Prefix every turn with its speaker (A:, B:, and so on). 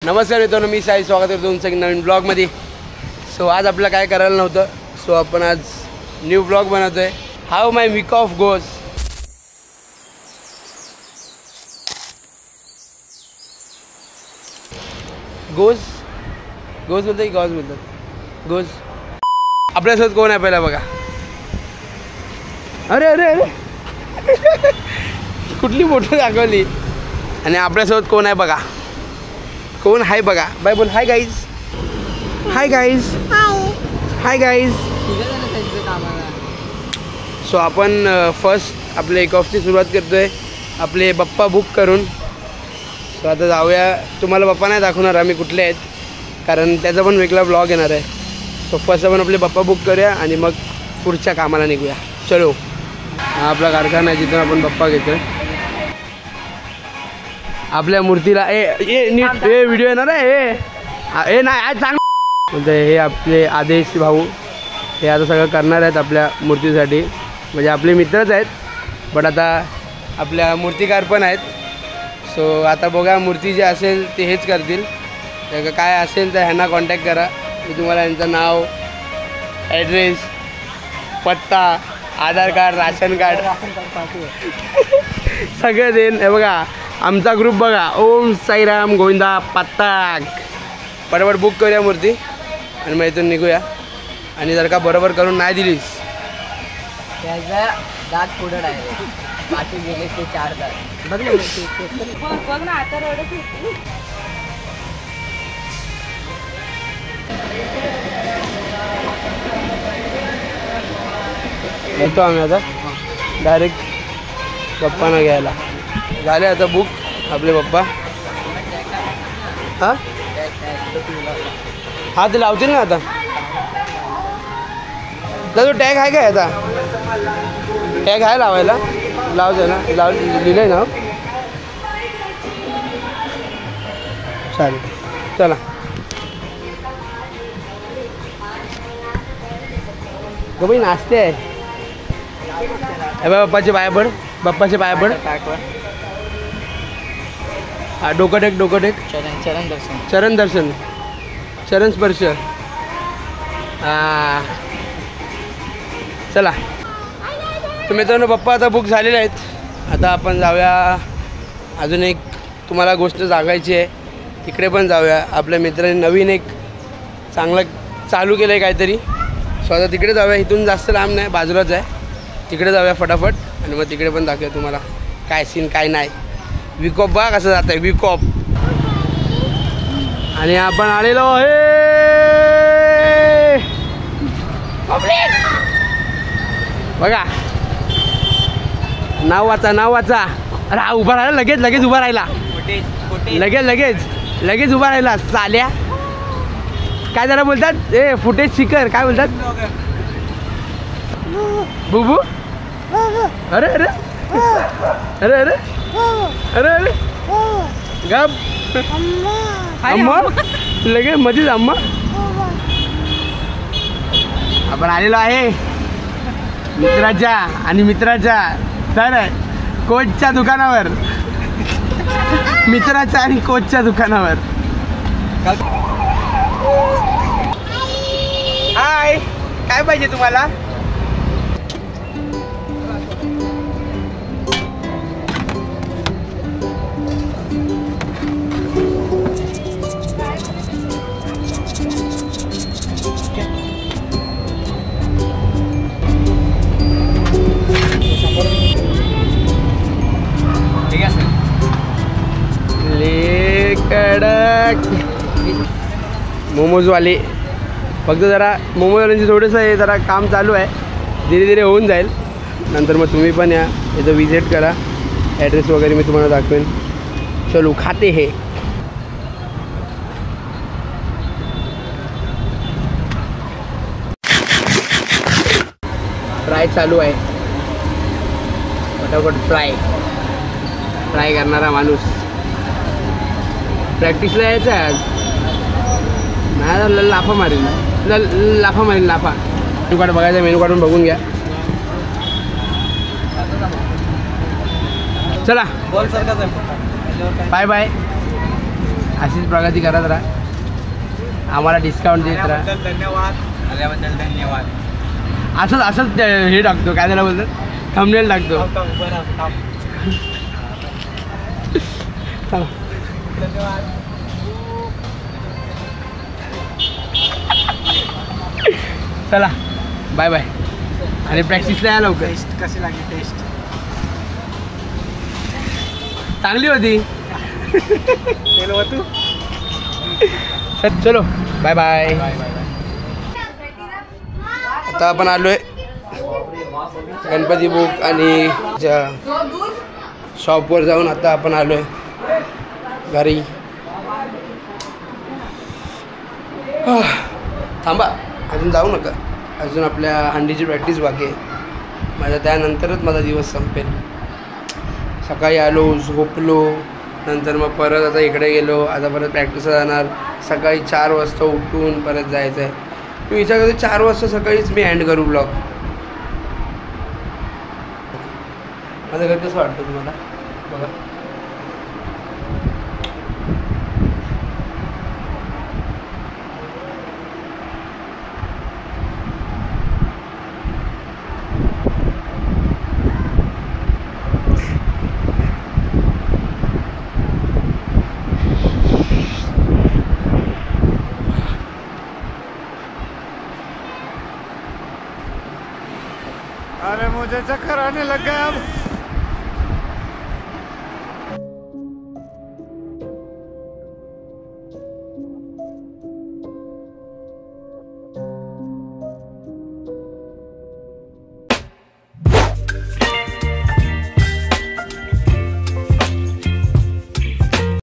A: नमस्कार मित्रांनो, मी साई स्वागत करतो तुमचं नवीन ब्लॉगमध्ये। सो आज आपल्याला काय करायला नव्हतं, सो आपण आज न्यू ब्लॉग बनवतोय। How my week off goes. Goes goes बोलतो की गॉज बोलतो? गोज। आपल्यासोबत कोण आहे पहिला बघा। अरे अरे अरे कुठली फोटो दाखवली। आणि आपल्यासोबत कोण आहे बघा, कोण आहे बघा। बाय बोल। Hi guys, hi guys, hi guys. So आपण फर्स्ट आपले एक ऑफची सुरुवात करतोय आपले पप्पा बुक करून। सो आता जाऊया। तुम्हाला पप्पा नाही दाखवणार आम्ही कुठले आहेत, कारण त्याचा पण वेगळा ब्लॉग येणार आहे। सो फर्स्ट आपण आपले पप्पा बुक करूया आणि मग पुढच्या कामाला निघूया। चलो, हा आपला कारखाना आहे जिथून आपण पप्पा घेतोय। आपल्या मूर्तीला ए नीट ए व्हिडिओ येणार आहे। ए नाही आज सांग म्हणजे हे आपले आदेश भाऊ हे आता सगळं करणार आहेत आपल्या मूर्तीसाठी। म्हणजे आपले मित्रच आहेत, बट आता आपल्या मूर्तिकार पण आहेत। सो आता बघा, मूर्ती जे असेल ते हेच करतील। काय असेल तर ह्यांना कॉन्टॅक्ट करा। मी तुम्हाला यांचं नाव, ॲड्रेस, पत्ता, आधार कार्ड, राशन कार्ड सगळं देईन। हे बघा आमचा ग्रुप बघा, ओम साईराम गोविंदा पताक। बरोबर बुक करूया मूर्ती आणि मग इथून निघूया। आणि जर का बरोबर करून नाही दिलीस
B: त्याचा दात पुढं आहे, बाकी गेले ते 4 दात बघ ना आता रडत होती।
A: येतो आम्ही आता डायरेक्ट पप्पांना घ्यायला। झाले आता बुक आपले पप्पा। हां हां ते लावतील ना आता। तर तो टॅग आहे काय आता? टॅग आहे लावायला? लावते ना, लिहिलं आहे ना। चालेल चला। गो बाई नाचते आहे। हे बाप्पाचे पाय पड, बाप्पाचे पाय पड। हा डोकं टेक, डोकं टेक।
B: चरण दर्शन,
A: चरण दर्शन, चरण स्पर्श। हां चला। तर मित्रांनो पप्पा आता बुक झालेले आहेत। आता आपण जाऊया, अजून एक तुम्हाला गोष्ट सांगायची आहे, तिकडे पण जाऊया। आपल्या मित्राने नवीन एक चांगलं चालू केलं आहे काहीतरी। सो आता तिकडे जाऊया। इथून जास्त लांब नाही, बाजूलाच आहे। तिकडे जाऊया फटाफट आणि मग तिकडे पण दाखवूया तुम्हाला काय सीन काय नाही। वीक ऑफ बघा कसं जात आहे, वीक ऑफ। आणि आपण आलेलो आहे बघा। नाव वाचा, नाव वाचा। अरे हा उभा राहिला, लगेच लगेच उभा राहिला, लगेच लगेच लगेच उभा राहिला चाल्या। काय जरा बोलतात ए फुटेज शिकर, काय बोलतात? बुबू। अरे अरे अरे अरे अरे अरे गप। अम्मा लगेच मध्येच अम्मा। आपण आलेलो आहे मित्राच्या आणि मित्राच्या तर कोचच्या दुकानावर। मित्राच्या आणि कोचच्या दुकानावर। हाय, काय पाहिजे तुम्हाला? कडक मोमोजवाले। फक्त जरा मोमोजवाल्यांची थोडंसं हे जरा काम चालू आहे, धीरे धीरे होऊन जाईल। नंतर मग तुम्ही पण या, इथं विजिट करा। ॲड्रेस वगैरे मी तुम्हाला दाखवेन। चलो खाते हे। फ्राय चालू आहे, फटाफट फ्राय फ्राय करणारा माणूस। प्रॅक्टिसला यायचं आहे आज, नाही लाफा मारेन, लाफा मारेन लाफा। मेनू कार्ड बघायचा, मेनू काढून बघून घ्या। चला बाय बाय। अशीच प्रगती करत राहा, आम्हाला डिस्काउंट देत राहा.
B: धन्यवाद आल्याबद्दल धन्यवाद.
A: असंच हे टाकतो, काय त्याला बोलतात, थंबनेल टाकतो.
B: धन्यवाद.
A: चला बाय बाय. आणि प्रॅक्टिसला या लवकर.
B: टेस्ट कशी लागली? टेस्ट
A: चांगली होती.
B: तू
A: चलो बाय बाय. आता आपण आलोय गणपती बुक आणि शॉपवर जाऊन आता आपण आलोय घरी. थांबा, अजून जाऊ नका, अजून आपल्या हंडीची प्रॅक्टिस बाकी आहे माझ्या. त्यानंतरच माझा दिवस संपेल. सकाळी आलो, झोपलो, नंतर मग परत आता इकडे गेलो, आता परत प्रॅक्टिसला जाणार. सकाळी 4 वाजता उठून परत जायचं आहे. मी विचार करतो 4 वाजता सकाळीच मी एंड करू ब्लॉग. माझं घर कसं वाटतं तुम्हाला बघा.
C: अरे मुझे चक्कर आने लग गया अब.